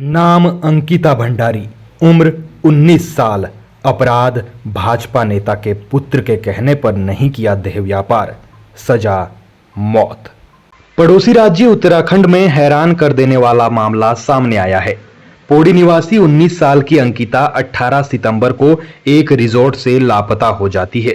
नाम अंकिता भंडारी, उम्र 19 साल, अपराध भाजपा नेता के पुत्र के कहने पर नहीं किया देह व्यापार, सजा मौत। पड़ोसी राज्य उत्तराखंड में हैरान कर देने वाला मामला सामने आया है। पौड़ी निवासी 19 साल की अंकिता 18 सितंबर को एक रिजॉर्ट से लापता हो जाती है।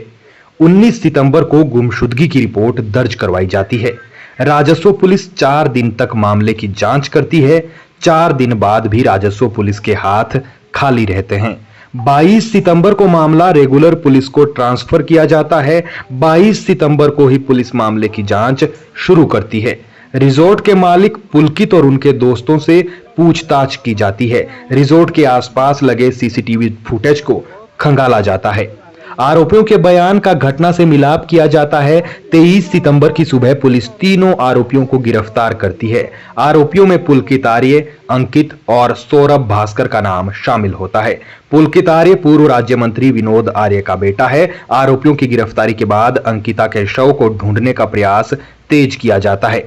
19 सितंबर को गुमशुदगी की रिपोर्ट दर्ज करवाई जाती है। राजस्व पुलिस 4 दिन तक मामले की जांच करती है। 4 दिन बाद भी राजस्व पुलिस के हाथ खाली रहते हैं। 22 सितंबर को मामला रेगुलर पुलिस को ट्रांसफर किया जाता है। 22 सितंबर को ही पुलिस मामले की जांच शुरू करती है। रिजॉर्ट के मालिक पुलकित और उनके दोस्तों से पूछताछ की जाती है। रिजॉर्ट के आसपास लगे सीसीटीवी फुटेज को खंगाला जाता है। आरोपियों के बयान का घटना से मिलाप किया जाता है। 23 सितंबर की सुबह पुलिस तीनों आरोपियों को गिरफ्तार करती है। आरोपियों में पुलकित आर्य, अंकित और सौरभ भास्कर का नाम शामिल होता है। पुलकित आर्य पूर्व राज्य मंत्री विनोद आर्य का बेटा है। आरोपियों की गिरफ्तारी के बाद अंकिता के शव को ढूंढने का प्रयास तेज किया जाता है।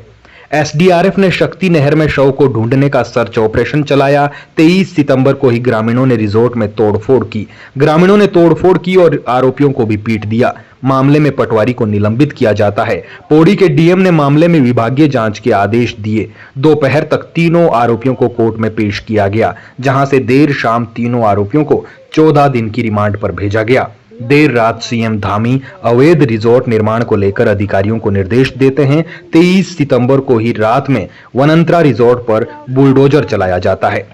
एसडीआरएफ ने शक्ति नहर में शव को ढूंढने का सर्च ऑपरेशन चलाया। 23 सितंबर को ही ग्रामीणों ने रिजॉर्ट में तोड़फोड़ की। ग्रामीणों ने तोड़फोड़ की और आरोपियों को भी पीट दिया। मामले में पटवारी को निलंबित किया जाता है। पौड़ी के डीएम ने मामले में विभागीय जांच के आदेश दिए। दोपहर तक तीनों आरोपियों को कोर्ट में पेश किया गया, जहां से देर शाम तीनों आरोपियों को 14 दिन की रिमांड पर भेजा गया। देर रात सीएम धामी अवैध रिजॉर्ट निर्माण को लेकर अधिकारियों को निर्देश देते हैं। 23 सितंबर को ही रात में वनंतरा रिजॉर्ट पर बुलडोजर चलाया जाता है।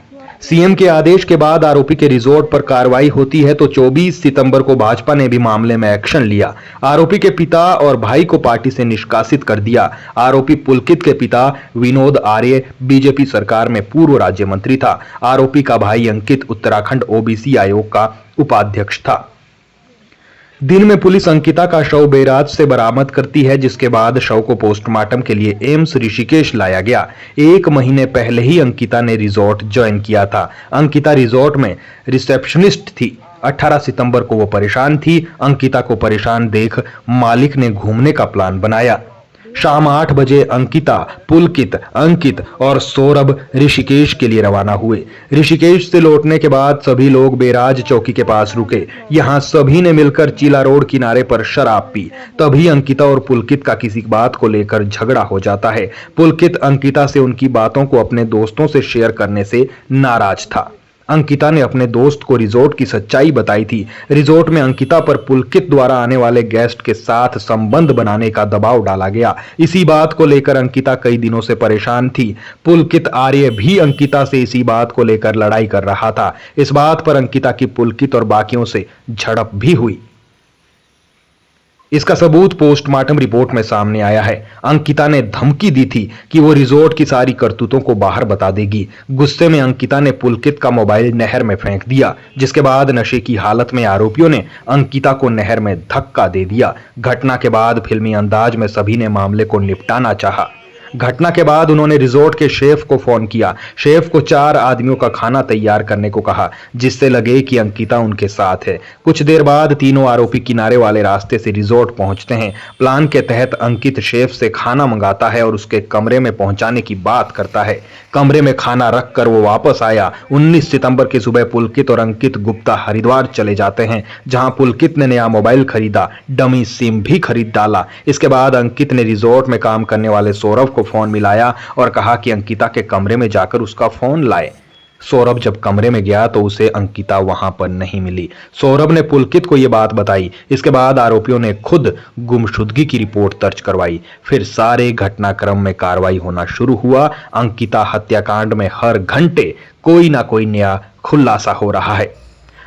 सीएम के आदेश के बाद आरोपी के रिजॉर्ट पर कार्रवाई होती है तो 24 सितंबर को भाजपा ने भी मामले में एक्शन लिया। आरोपी के पिता और भाई को पार्टी से निष्कासित कर दिया। आरोपी पुलकित के पिता विनोद आर्य बीजेपी सरकार में पूर्व राज्य मंत्री था। आरोपी का भाई अंकित उत्तराखंड ओबीसी आयोग का उपाध्यक्ष था। दिन में पुलिस अंकिता का शव बैराज से बरामद करती है, जिसके बाद शव को पोस्टमार्टम के लिए एम्स ऋषिकेश लाया गया। 1 महीने पहले ही अंकिता ने रिजॉर्ट ज्वाइन किया था। अंकिता रिजॉर्ट में रिसेप्शनिस्ट थी। 18 सितंबर को वो परेशान थी। अंकिता को परेशान देख मालिक ने घूमने का प्लान बनाया। शाम 8 बजे अंकिता, पुलकित, अंकित और सौरभ ऋषिकेश के लिए रवाना हुए। ऋषिकेश से लौटने के बाद सभी लोग बैराज चौकी के पास रुके। यहां सभी ने मिलकर चीला रोड किनारे पर शराब पी। तभी अंकिता और पुलकित का किसी बात को लेकर झगड़ा हो जाता है। पुलकित अंकिता से उनकी बातों को अपने दोस्तों से शेयर करने से नाराज था। अंकिता ने अपने दोस्त को रिजॉर्ट की सच्चाई बताई थी। रिजॉर्ट में अंकिता पर पुलकित द्वारा आने वाले गेस्ट के साथ संबंध बनाने का दबाव डाला गया। इसी बात को लेकर अंकिता कई दिनों से परेशान थी। पुलकित आर्य भी अंकिता से इसी बात को लेकर लड़ाई कर रहा था। इस बात पर अंकिता की पुलकित और बाकियों से झड़प भी हुई। इसका सबूत पोस्टमार्टम रिपोर्ट में सामने आया है। अंकिता ने धमकी दी थी कि वो रिजॉर्ट की सारी करतूतों को बाहर बता देगी। गुस्से में अंकिता ने पुलकित का मोबाइल नहर में फेंक दिया, जिसके बाद नशे की हालत में आरोपियों ने अंकिता को नहर में धक्का दे दिया। घटना के बाद फिल्मी अंदाज में सभी ने मामले को निपटाना चाहा। घटना के बाद उन्होंने रिजॉर्ट के शेफ को फोन किया। शेफ को 4 आदमियों का खाना तैयार करने को कहा, जिससे लगे कि अंकिता उनके साथ है। कुछ देर बाद तीनों आरोपी किनारे वाले रास्ते से रिजॉर्ट पहुंचते हैं। प्लान के तहत अंकित शेफ से खाना मंगाता है और उसके कमरे में पहुंचाने की बात करता है। कमरे में खाना रखकर वो वापस आया। 19 सितंबर की सुबह पुलकित और अंकित गुप्ता हरिद्वार चले जाते हैं, जहां पुलकित ने नया मोबाइल खरीदा, डमी सिम भी खरीद डाला। इसके बाद अंकित ने रिजॉर्ट में काम करने वाले सौरभ को फोन मिलाया और कहा कि अंकिता के कमरे में जाकर उसका फोन लाए। सौरभ जब कमरे में गया तो उसे अंकिता वहां पर नहीं मिली। सौरभ ने पुलकित को यह बात बताई। इसके बाद आरोपियों ने खुद गुमशुदगी की रिपोर्ट दर्ज करवाई। फिर सारे घटनाक्रम में कार्रवाई होना शुरू हुआ। अंकिता हत्याकांड में हर घंटे कोई ना कोई नया खुलासा हो रहा है।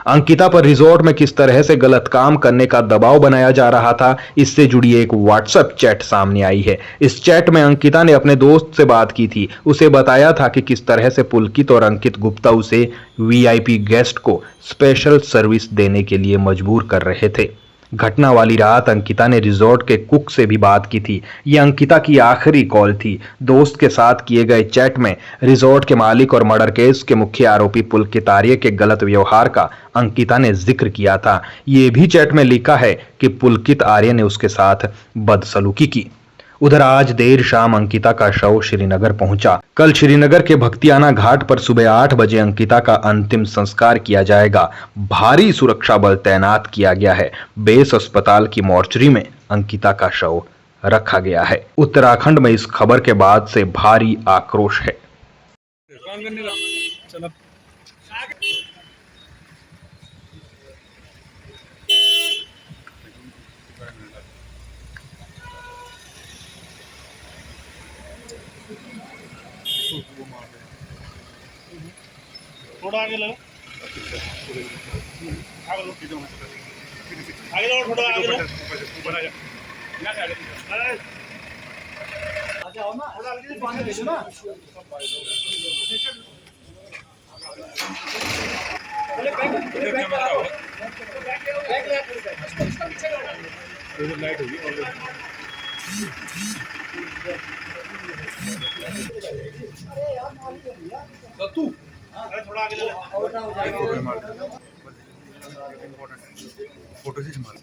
अंकिता पर रिजॉर्ट में किस तरह से गलत काम करने का दबाव बनाया जा रहा था, इससे जुड़ी एक व्हाट्सएप चैट सामने आई है। इस चैट में अंकिता ने अपने दोस्त से बात की थी। उसे बताया था कि किस तरह से पुलकित और अंकित गुप्ता उसे वीआईपी गेस्ट को स्पेशल सर्विस देने के लिए मजबूर कर रहे थे। घटना वाली रात अंकिता ने रिजॉर्ट के कुक से भी बात की थी। यह अंकिता की आखिरी कॉल थी। दोस्त के साथ किए गए चैट में रिजॉर्ट के मालिक और मर्डर केस के मुख्य आरोपी पुलकित आर्य के गलत व्यवहार का अंकिता ने जिक्र किया था। यह भी चैट में लिखा है कि पुलकित आर्य ने उसके साथ बदसलूकी की। उधर आज देर शाम अंकिता का शव श्रीनगर पहुंचा। कल श्रीनगर के भक्तियाना घाट पर सुबह 8 बजे अंकिता का अंतिम संस्कार किया जाएगा। भारी सुरक्षा बल तैनात किया गया है। बेस अस्पताल की मोर्चरी में अंकिता का शव रखा गया है। उत्तराखंड में इस खबर के बाद से भारी आक्रोश है। थोड़ा आगे लो, आगे लो, आगे लो, थोड़ा आगे लो, ऊपर आ जा, यहाँ से आ जा, आ जाओ ना, थोड़ा आगे पानी दे दो ना, लाइट होगी तू थोड़ा आगे ले फोटो से संभाल।